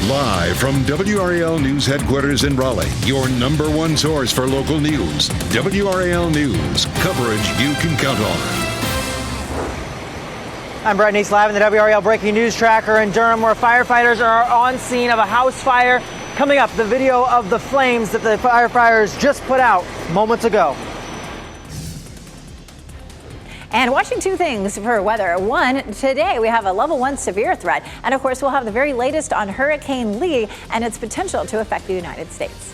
Live from WRAL News Headquarters in Raleigh, your number one source for local news. WRAL News, coverage you can count on. I'm Brett Neese, live in the WRAL Breaking News Tracker in Durham, where firefighters are on scene of a house fire. Coming up, the video of the flames that the firefighters just put out moments ago. And watching two things for weather. One, today we have a level 1 severe threat. And of course, we'll have the very latest on Hurricane Lee and its potential to affect the United States.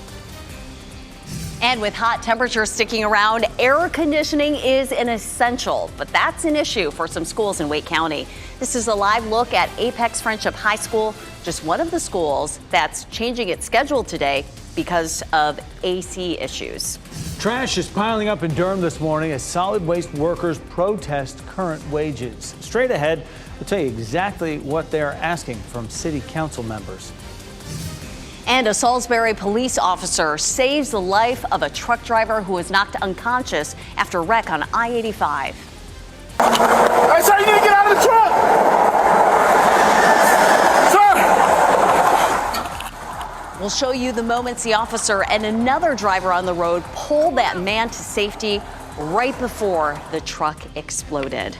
And with hot temperatures sticking around, air conditioning is an essential, but that's an issue for some schools in Wake County. This is a live look at Apex Friendship High School, just one of the schools that's changing its schedule today because of AC issues. Trash is piling up in Durham this morning as solid waste workers protest current wages. Straight ahead, we'll tell you exactly what they're asking from city council members. And a Salisbury police officer saves the life of a truck driver who was knocked unconscious after a wreck on I-85. I said you need to get out of the truck! Sir! We'll show you the moments the officer and another driver on the road pulled that man to safety right before the truck exploded.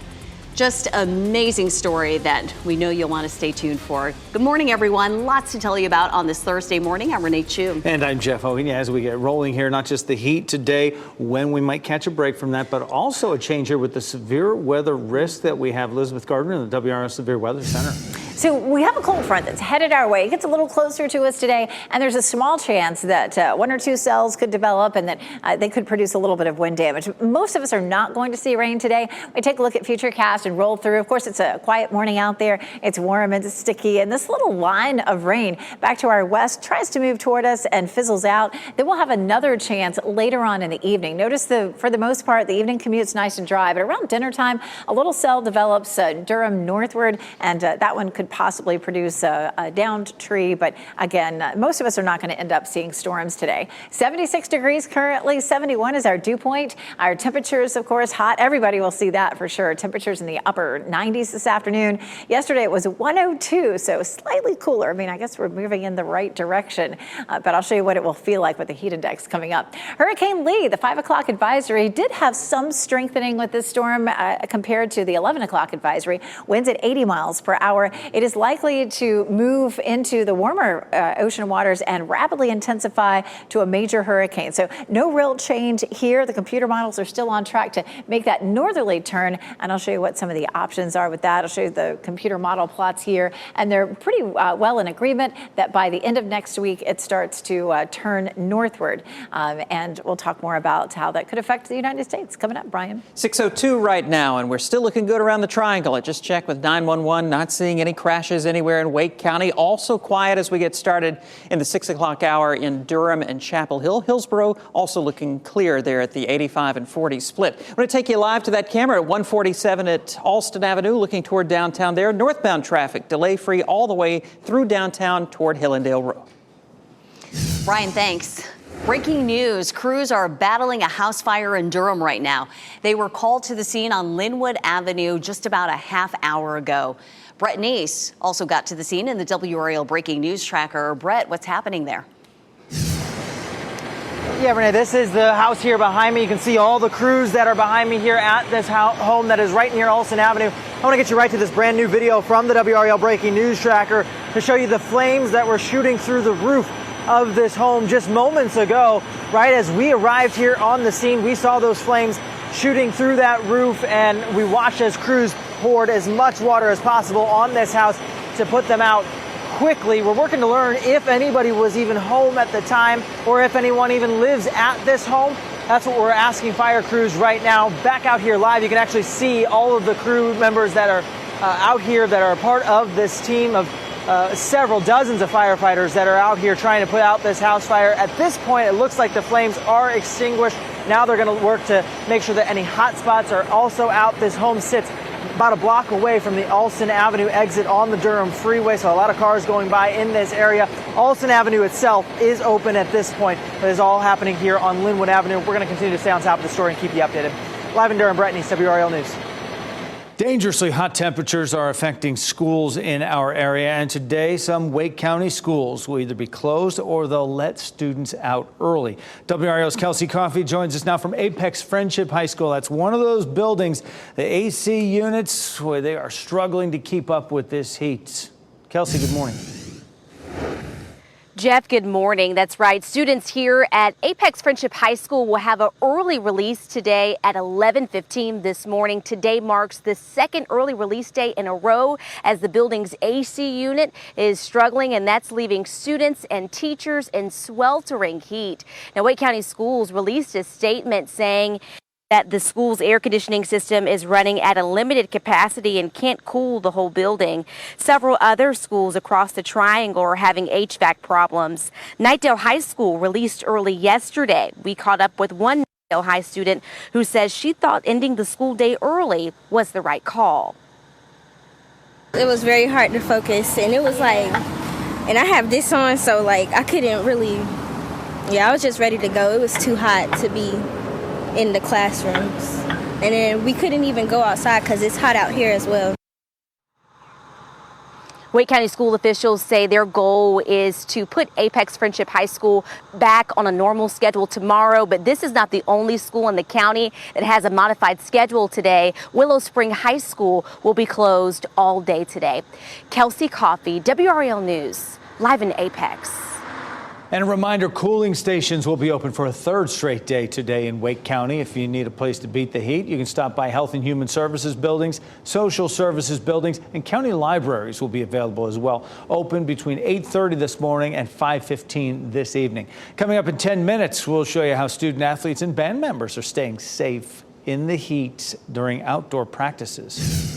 Just an amazing story that we know you'll want to stay tuned for. Good morning, everyone. Lots to tell you about on this Thursday morning. I'm Renee Chu. And I'm Jeff Hogan. As we get rolling here, not just the heat today, when we might catch a break from that, but also a change here with the severe weather risk that we have. Elizabeth Gardner in the WRAL Severe Weather Center. So we have a cold front that's headed our way. It gets a little closer to us today, and there's a small chance that one or two cells could develop and that they could produce a little bit of wind damage. Most of us are not going to see rain today. We take a look at Futurecast and roll through. Of course, it's a quiet morning out there. It's warm and it's sticky, and this little line of rain back to our west tries to move toward us and fizzles out. Then we'll have another chance later on in the evening. Notice for the most part, the evening commute's nice and dry, but around dinner time, a little cell develops Durham northward, and that one could possibly produce a downed tree. But again, most of us are not going to end up seeing storms today. 76 degrees currently, 71 is our dew point. Our temperatures, of course, hot. Everybody will see that for sure. Temperatures in the upper 90s this afternoon. Yesterday it was 102, so slightly cooler. I mean, I guess we're moving in the right direction, but I'll show you what it will feel like with the heat index coming up. Hurricane Lee, the 5 o'clock advisory, did have some strengthening with this storm compared to the 11 o'clock advisory. Winds at 80 miles per hour. It is likely to move into the warmer ocean waters and rapidly intensify to a major hurricane. So no real change here. The computer models are still on track to make that northerly turn, and I'll show you what some of the options are with that. I'll show you the computer model plots here, and they're pretty well in agreement that by the end of next week it starts to turn northward, and we'll talk more about how that could affect the United States coming up. Brian. 6:02 right now, and we're still looking good around the triangle. I just checked with 911, not seeing any crashes anywhere in Wake County. Also quiet as we get started in the 6 o'clock hour in Durham and Chapel Hill. Hillsborough also looking clear there at the 85 and 40 split. I'm going to take you live to that camera at 147 at Alston Avenue, looking toward downtown there. Northbound traffic delay-free all the way through downtown toward Hillendale Road. Brian, thanks. Breaking news, crews are battling a house fire in Durham right now. They were called to the scene on Linwood Avenue just about a half hour ago. Brett Neese also got to the scene in the WRAL Breaking News Tracker. Brett, what's happening there? Yeah, Renee, this is the house here behind me. You can see all the crews that are behind me here at this home that is right near Alston Avenue. I want to get you right to this brand new video from the WRAL Breaking News Tracker to show you the flames that were shooting through the roof of this home just moments ago. Right as we arrived here on the scene, we saw those flames shooting through that roof, and we watched as crews poured as much water as possible on this house to put them out quickly. We're working to learn if anybody was even home at the time or if anyone even lives at this home. That's what we're asking fire crews right now. Back out here live, you can actually see all of the crew members that are out here that are a part of this team of several dozens of firefighters that are out here trying to put out this house fire. At this point, it looks like the flames are extinguished. Now they're going to work to make sure that any hot spots are also out. This home sits about a block away from the Alston Avenue exit on the Durham Freeway, so a lot of cars going by in this area. Alston Avenue itself is open at this point, but it's all happening here on Linwood Avenue. We're going to continue to stay on top of the story and keep you updated. Live in Durham, Brett Neese, WRAL News. Dangerously hot temperatures are affecting schools in our area, and today some Wake County schools will either be closed or they'll let students out early. WRAL's Kelsey Coffey joins us now from Apex Friendship High School. That's one of those buildings, the AC units, where they are struggling to keep up with this heat. Kelsey, good morning. Jeff, good morning. That's right. Students here at Apex Friendship High School will have an early release today at 11:15 this morning. Today marks the second early release day in a row as the building's AC unit is struggling, and that's leaving students and teachers in sweltering heat. Now, Wake County Schools released a statement saying that the school's air conditioning system is running at a limited capacity and can't cool the whole building. Several other schools across the Triangle are having HVAC problems. Knightdale High School released early yesterday. We caught up with one Knightdale High student who says she thought ending the school day early was the right call. It was very hard to focus, and it was like, and I have this on, so like I couldn't really, I was just ready to go. It was too hot to be in the classrooms, and then we couldn't even go outside because it's hot out here as well. Wake County school officials say their goal is to put Apex Friendship High School back on a normal schedule tomorrow, but this is not the only school in the county that has a modified schedule today. Willow Spring High School will be closed all day today. Kelsey Coffey, WRAL News, live in Apex. And a reminder, cooling stations will be open for a third straight day today in Wake County. If you need a place to beat the heat, you can stop by Health and Human Services buildings, social services buildings, and county libraries will be available as well. Open between 8:30 this morning and 5:15 this evening. Coming up in 10 minutes, we'll show you how student athletes and band members are staying safe in the heat during outdoor practices.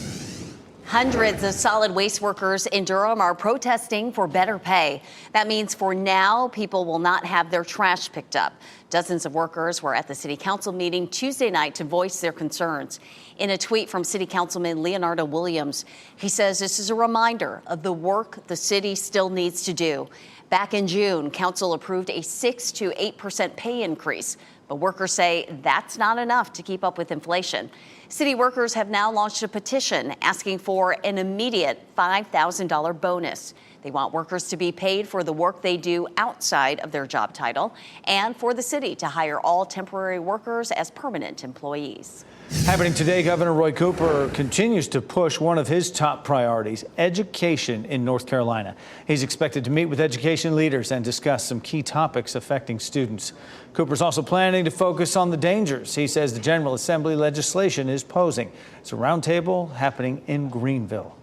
Hundreds of solid waste workers in Durham are protesting for better pay. That means for now, people will not have their trash picked up. Dozens of workers were at the city council meeting Tuesday night to voice their concerns. In a tweet from city councilman Leonardo Williams, he says this is a reminder of the work the city still needs to do. Back in June, council approved a 6 to 8% pay increase, but workers say that's not enough to keep up with inflation. City workers have now launched a petition asking for an immediate $5,000 bonus. They want workers to be paid for the work they do outside of their job title and for the city to hire all temporary workers as permanent employees. Happening today, Governor Roy Cooper continues to push one of his top priorities, education in North Carolina. He's expected to meet with education leaders and discuss some key topics affecting students. Cooper's also planning to focus on the dangers he says the General Assembly legislation is posing. It's a roundtable happening in Greenville.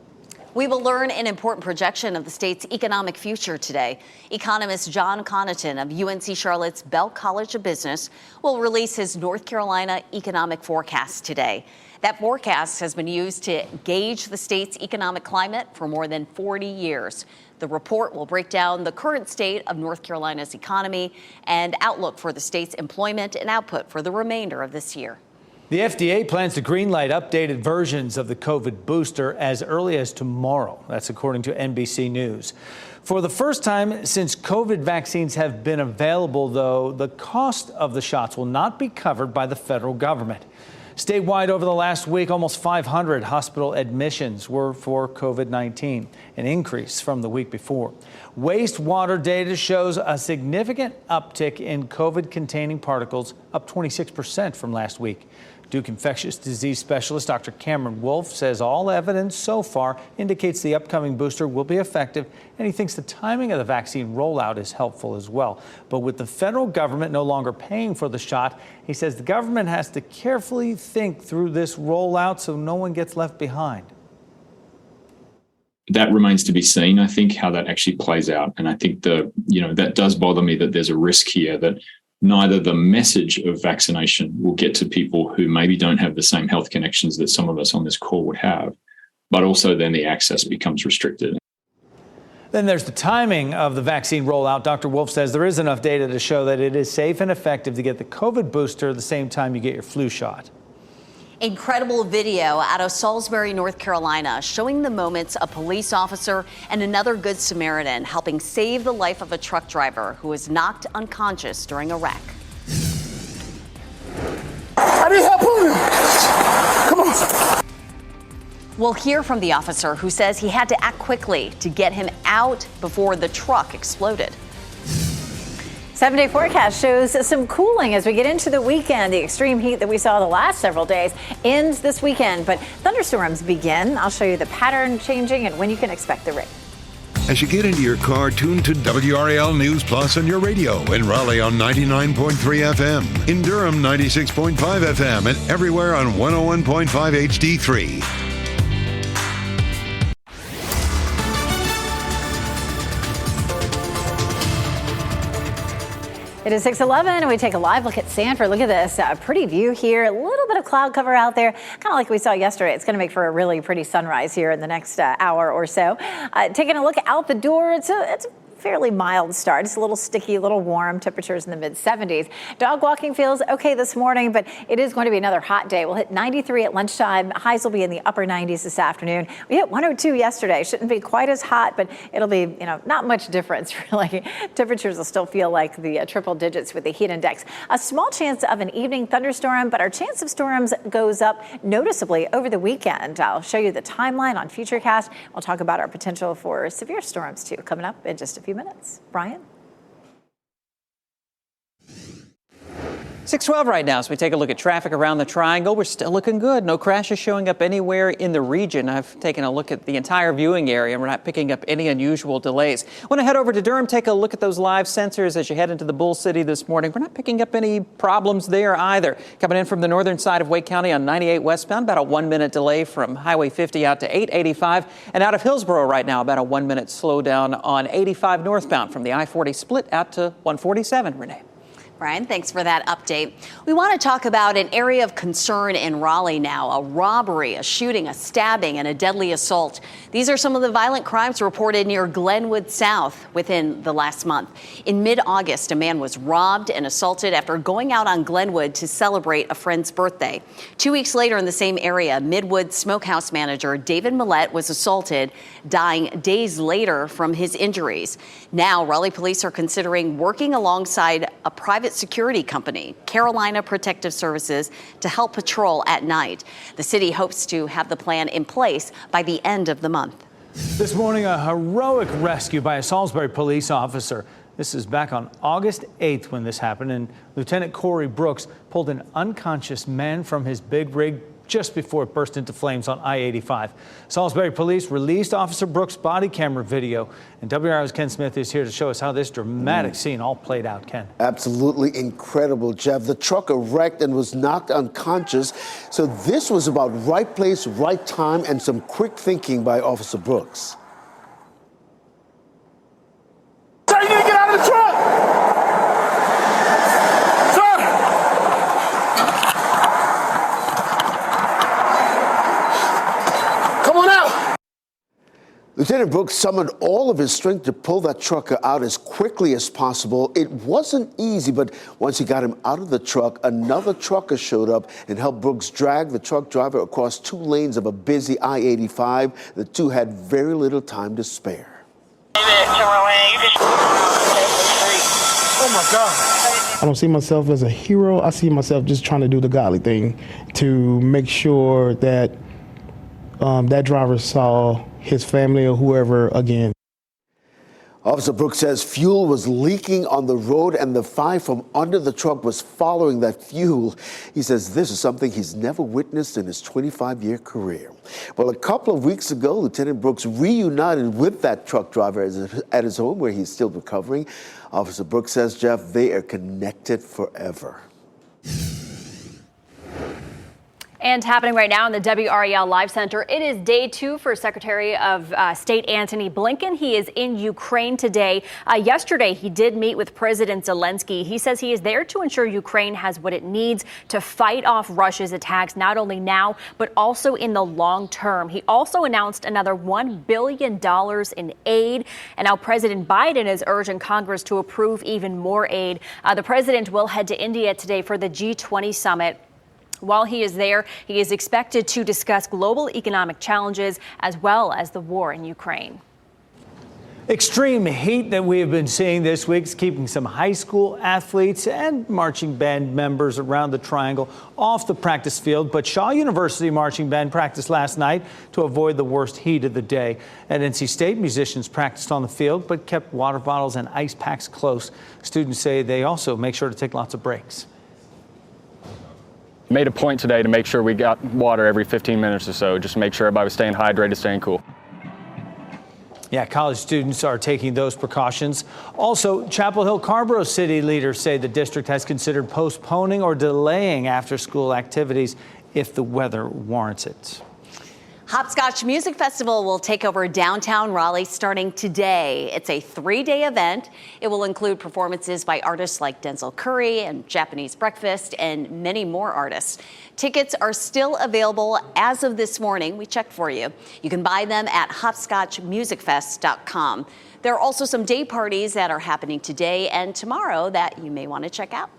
We will learn an important projection of the state's economic future today. Economist John Connaughton of UNC Charlotte's Bell College of Business will release his North Carolina economic forecast today. That forecast has been used to gauge the state's economic climate for more than 40 years. The report will break down the current state of North Carolina's economy and outlook for the state's employment and output for the remainder of this year. The FDA plans to greenlight updated versions of the COVID booster as early as tomorrow. That's according to NBC News. For the first time since COVID vaccines have been available, though, the cost of the shots will not be covered by the federal government. Statewide, over the last week, almost 500 hospital admissions were for COVID-19, an increase from the week before. Wastewater data shows a significant uptick in COVID-containing particles, up 26% from last week. Duke infectious disease specialist Dr. Cameron Wolfe says all evidence so far indicates the upcoming booster will be effective, and he thinks the timing of the vaccine rollout is helpful as well. But with the federal government no longer paying for the shot, he says the government has to carefully think through this rollout so no one gets left behind. That remains to be seen, I think, how that actually plays out. And I think that does bother me that there's a risk here that neither the message of vaccination will get to people who maybe don't have the same health connections that some of us on this call would have, but also then the access becomes restricted. Then there's the timing of the vaccine rollout. Dr. Wolfe says there is enough data to show that it is safe and effective to get the COVID booster the same time you get your flu shot. Incredible video out of Salisbury, North Carolina, showing the moments a police officer and another Good Samaritan helping save the life of a truck driver who was knocked unconscious during a wreck. I need help. Come on. We'll hear from the officer who says he had to act quickly to get him out before the truck exploded. 7-day forecast shows some cooling as we get into the weekend. The extreme heat that we saw the last several days ends this weekend, but thunderstorms begin. I'll show you the pattern changing and when you can expect the rain. As you get into your car, tune to WRAL News Plus on your radio. In Raleigh on 99.3 FM. In Durham, 96.5 FM. And everywhere on 101.5 HD3. It is 6:11 and we take a live look at Sanford. Look at this pretty view here. A little bit of cloud cover out there, kind of like we saw yesterday. It's going to make for a really pretty sunrise here in the next hour or so. Taking a look out the door, it's a fairly mild start. It's a little sticky, a little warm. Temperatures in the mid-70s. Dog walking feels okay this morning, but it is going to be another hot day. We'll hit 93 at lunchtime. Highs will be in the upper 90s this afternoon. We hit 102 yesterday. Shouldn't be quite as hot, but it'll be, not much difference really. Temperatures will still feel like the triple digits with the heat index. A small chance of an evening thunderstorm, but our chance of storms goes up noticeably over the weekend. I'll show you the timeline on Futurecast. We'll talk about our potential for severe storms too coming up in just a few minutes. Brian? 6:12 right now, so we take a look at traffic around the Triangle. We're still looking good. No crashes showing up anywhere in the region. I've taken a look at the entire viewing area, and we're not picking up any unusual delays. Want to head over to Durham, take a look at those live sensors as you head into the Bull City this morning. We're not picking up any problems there either. Coming in from the northern side of Wake County on 98 westbound, about a 1-minute delay from Highway 50 out to 885. And out of Hillsborough right now, about a 1-minute slowdown on 85 northbound from the I-40 split out to 147. Renee. Brian, thanks for that update. We want to talk about an area of concern in Raleigh now, a robbery, a shooting, a stabbing, and a deadly assault. These are some of the violent crimes reported near Glenwood South within the last month. In mid-August, a man was robbed and assaulted after going out on Glenwood to celebrate a friend's birthday. 2 weeks later in the same area, Midwood Smokehouse manager David Millette was assaulted, dying days later from his injuries. Now, Raleigh police are considering working alongside a private security company, Carolina Protective Services, to help patrol at night. The city hopes to have the plan in place by the end of the month. This morning, a heroic rescue by a Salisbury police officer. This is back on August 8th when this happened, and Lieutenant Corey Brooks pulled an unconscious man from his big rig just before it burst into flames on I-85. Salisbury police released Officer Brooks' body camera video, and WRAL's Ken Smith is here to show us how this dramatic scene all played out. Ken. Absolutely incredible, Jeff. The truck wrecked and was knocked unconscious. So this was about right place, right time, and some quick thinking by Officer Brooks. Sir, you need to get out of the truck! Lieutenant Brooks summoned all of his strength to pull that trucker out as quickly as possible. It wasn't easy, but once he got him out of the truck, another trucker showed up and helped Brooks drag the truck driver across 2 lanes of a busy I-85. The two had very little time to spare. Oh my God. I don't see myself as a hero. I see myself just trying to do the godly thing to make sure that that driver saw his family or whoever again. Officer Brooks says fuel was leaking on the road and the fire from under the truck was following that fuel. He says this is something he's never witnessed in his 25-year career. Well, a couple of weeks ago, Lieutenant Brooks reunited with that truck driver at his home where he's still recovering. Officer Brooks says, Jeff, they are connected forever. And happening right now in the WRAL Live Center, it is day 2 for Secretary of State Antony Blinken. He is in Ukraine today. Yesterday, he did meet with President Zelensky. He says he is there to ensure Ukraine has what it needs to fight off Russia's attacks, not only now, but also in the long term. He also announced another $1 billion in aid. And now President Biden is urging Congress to approve even more aid. The president will head to India today for the G20 summit. While he is there, he is expected to discuss global economic challenges as well as the war in Ukraine. Extreme heat that we have been seeing this week is keeping some high school athletes and marching band members around the Triangle off the practice field. But Shaw University marching band practiced last night to avoid the worst heat of the day. At NC State, musicians practiced on the field but kept water bottles and ice packs close. Students say they also make sure to take lots of breaks. Made a point today to make sure we got water every 15 minutes or so, just to make sure everybody was staying hydrated, staying cool. Yeah, college students are taking those precautions. Also, Chapel Hill Carborough city leaders say the district has considered postponing or delaying after-school activities if the weather warrants it. Hopscotch Music Festival will take over downtown Raleigh starting today. It's a 3-day event. It will include performances by artists like Denzel Curry and Japanese Breakfast and many more artists. Tickets are still available as of this morning. We checked for you. You can buy them at hopscotchmusicfest.com. There are also some day parties that are happening today and tomorrow that you may want to check out.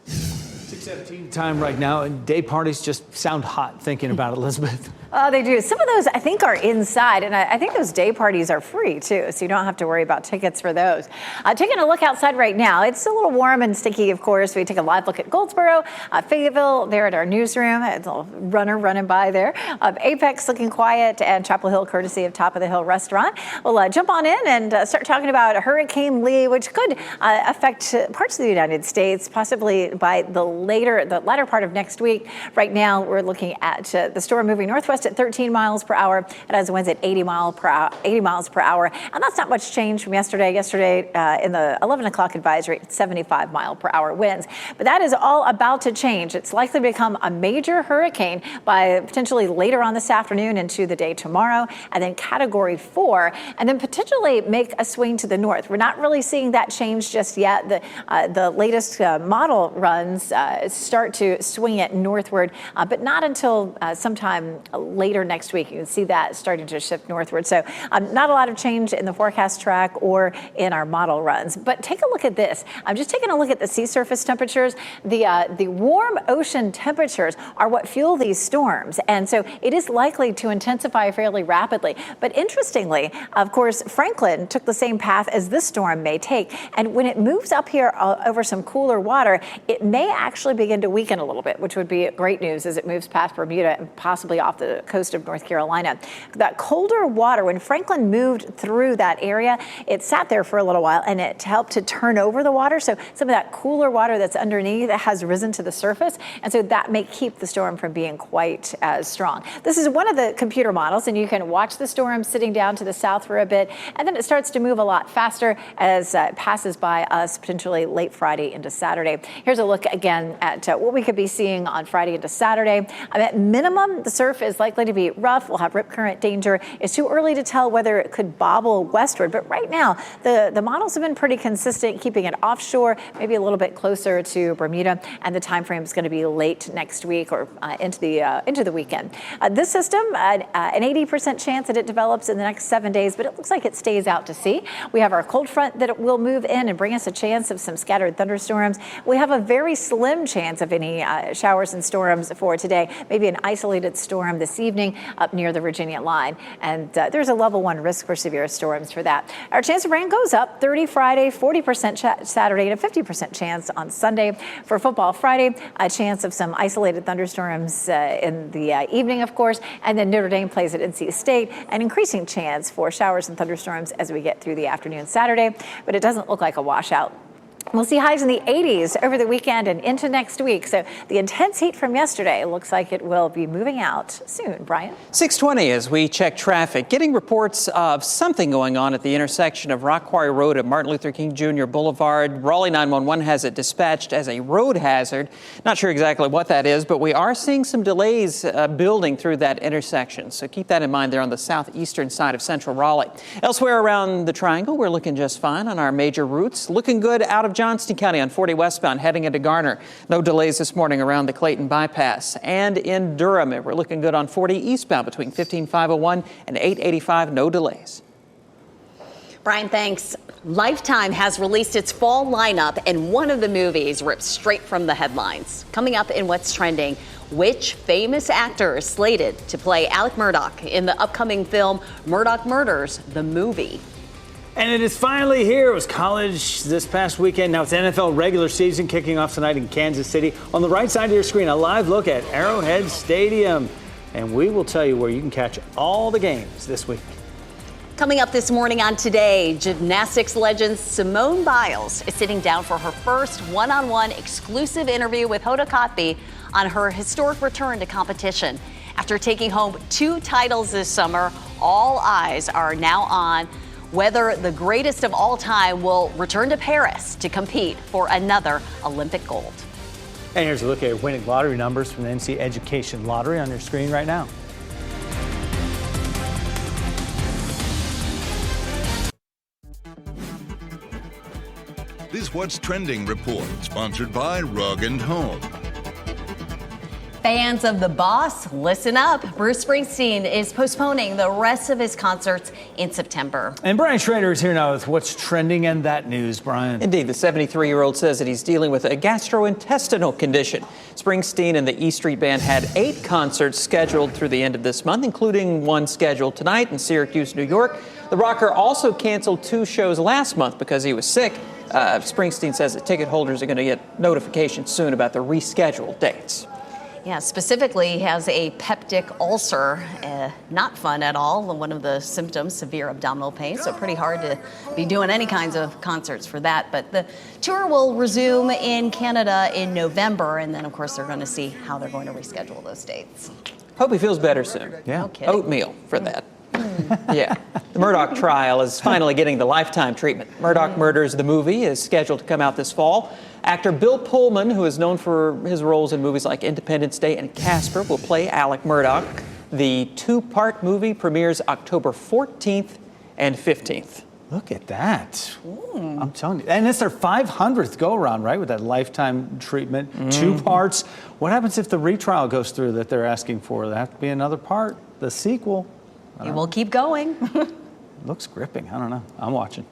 6:17 time right now, and day parties just sound hot thinking about it, Elizabeth. Oh, they do. Some of those, I think, are inside, and I think those day parties are free, too, so you don't have to worry about tickets for those. Taking a look outside right now, it's a little warm and sticky, of course. We take a live look at Goldsboro, Fayetteville, there at our newsroom. It's a little runner running by there. Apex looking quiet, and Chapel Hill, courtesy of Top of the Hill Restaurant. We'll jump on in and start talking about Hurricane Lee, which could affect parts of the United States, possibly by the latter part of next week. Right now, we're looking at the storm moving northwest at 13 miles per hour. It has winds at 80 miles per hour. And that's not much change from yesterday. Yesterday, in the 11 o'clock advisory, 75 mile per hour winds. But that is all about to change. It's likely to become a major hurricane by potentially later on this afternoon into the day tomorrow, and then Category 4, and then potentially make a swing to the north. We're not really seeing that change just yet. The latest model runs start to swing it northward, but not until sometime later next week. You can see that starting to shift northward. So not a lot of change in the forecast track or in our model runs. But take a look at this. I'm just taking a look at the sea surface temperatures. The warm ocean temperatures are what fuel these storms. And so it is likely to intensify fairly rapidly. But interestingly, of course, Franklin took the same path as this storm may take. And when it moves up here over some cooler water, it may actually begin to weaken a little bit, which would be great news as it moves past Bermuda and possibly off the coast of North Carolina. That colder water, when Franklin moved through that area, it sat there for a little while and it helped to turn over the water. So some of that cooler water that's underneath has risen to the surface. And so that may keep the storm from being quite as strong. This is one of the computer models, and you can watch the storm sitting down to the south for a bit. And then it starts to move a lot faster as it passes by us potentially late Friday into Saturday. Here's a look again at what we could be seeing on Friday into Saturday. At minimum, the surf is likely to be rough. We'll have rip current danger. It's too early to tell whether it could bobble westward, but right now the models have been pretty consistent, keeping it offshore, maybe a little bit closer to Bermuda, and the time frame is going to be late next week or into the weekend. This system, an 80% chance that it develops in the next 7 days, but it looks like it stays out to sea. We have our cold front that will move in and bring us a chance of some scattered thunderstorms. We have a very slim chance of any showers and storms for today, maybe an isolated storm this evening up near the Virginia line. And there's a level 1 risk for severe storms for that. Our chance of rain goes up 30 Friday, 40% Saturday, and a 50% chance on Sunday. For football Friday, a chance of some isolated thunderstorms in the evening, of course. And then Notre Dame plays at NC State, an increasing chance for showers and thunderstorms as we get through the afternoon Saturday. But it doesn't look like a washout. We'll see highs in the 80s over the weekend and into next week. So the intense heat from yesterday looks like it will be moving out soon. Brian? 6:20 as we check traffic. Getting reports of something going on at the intersection of Rock Quarry Road and Martin Luther King Jr. Boulevard. Raleigh 911 has it dispatched as a road hazard. Not sure exactly what that is, but we are seeing some delays building through that intersection. So keep that in mind there on the southeastern side of central Raleigh. Elsewhere around the Triangle, we're looking just fine on our major routes. Looking good out of Johnston County on 40 westbound heading into Garner. No delays this morning around the Clayton bypass. And in Durham, we're looking good on 40 eastbound between 15501 and 885. No delays. Brian, thanks. Lifetime has released its fall lineup, and one of the movies ripped straight from the headlines. Coming up in What's Trending, which famous actor is slated to play Alec Murdaugh in the upcoming film Murdaugh Murders, the movie? And it is finally here. It was college this past weekend. Now it's NFL regular season kicking off tonight in Kansas City. On the right side of your screen, a live look at Arrowhead Stadium. And we will tell you where you can catch all the games this week. Coming up this morning on Today, gymnastics legend Simone Biles is sitting down for her first one-on-one exclusive interview with Hoda Kotb on her historic return to competition. After taking home 2 titles this summer, all eyes are now on whether the greatest of all time will return to Paris to compete for another Olympic gold. And here's a look at winning lottery numbers from the NC Education Lottery on your screen right now. This What's Trending report, sponsored by Rug & Home. Fans of The Boss, listen up. Bruce Springsteen is postponing the rest of his concerts in September. And Brian Schrader is here now with what's trending and that news, Brian. Indeed, the 73-year-old says that he's dealing with a gastrointestinal condition. Springsteen and the E Street Band had 8 concerts scheduled through the end of this month, including one scheduled tonight in Syracuse, New York. The rocker also canceled 2 shows last month because he was sick. Springsteen says that ticket holders are going to get notifications soon about the rescheduled dates. Yeah, specifically, he has a peptic ulcer. Not fun at all. One of the symptoms, severe abdominal pain. So pretty hard to be doing any kinds of concerts for that. But the tour will resume in Canada in November. And then, of course, they're going to see how they're going to reschedule those dates. Hope he feels better soon. Yeah. No kidding. Oatmeal for that. Yeah. The Murdaugh trial is finally getting the lifetime treatment. Murdaugh Murders, the movie, is scheduled to come out this fall. Actor Bill Pullman, who is known for his roles in movies like Independence Day and Casper, will play Alec Murdaugh. The 2-part movie premieres October 14th and 15th. Look at that. I'm telling you. And it's their 500th go-around, right, with that lifetime treatment. 2 parts. What happens if the retrial goes through that they're asking for? That have to be another part, the sequel. It will keep going. Looks gripping. I don't know. I'm watching.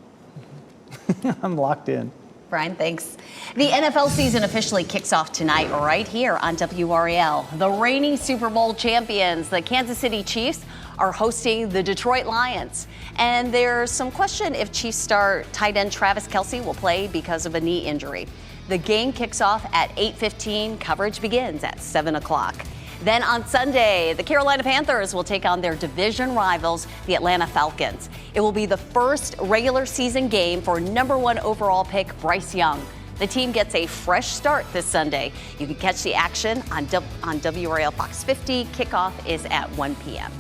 I'm locked in. Brian, thanks. The NFL season officially kicks off tonight right here on WRAL. The reigning Super Bowl champions, the Kansas City Chiefs, are hosting the Detroit Lions. And there's some question if Chiefs star tight end Travis Kelce will play because of a knee injury. The game kicks off at 8:15. Coverage begins at 7 o'clock. Then on Sunday, the Carolina Panthers will take on their division rivals, the Atlanta Falcons. It will be the first regular season game for #1 overall pick Bryce Young. The team gets a fresh start this Sunday. You can catch the action on WRAL Fox 50. Kickoff is at 1 p.m.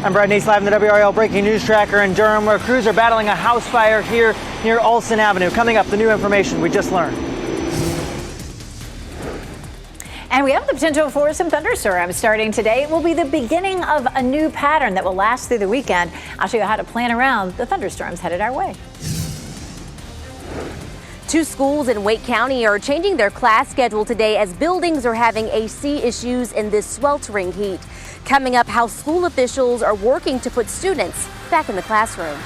I'm Brad Neese, live in the WRAL Breaking News Tracker in Durham, where crews are battling a house fire here near Olson Avenue. Coming up, the new information we just learned. And we have the potential for some thunderstorms starting today. It will be the beginning of a new pattern that will last through the weekend. I'll show you how to plan around the thunderstorms headed our way. 2 schools in Wake County are changing their class schedule today as buildings are having AC issues in this sweltering heat. Coming up, how school officials are working to put students back in the classroom.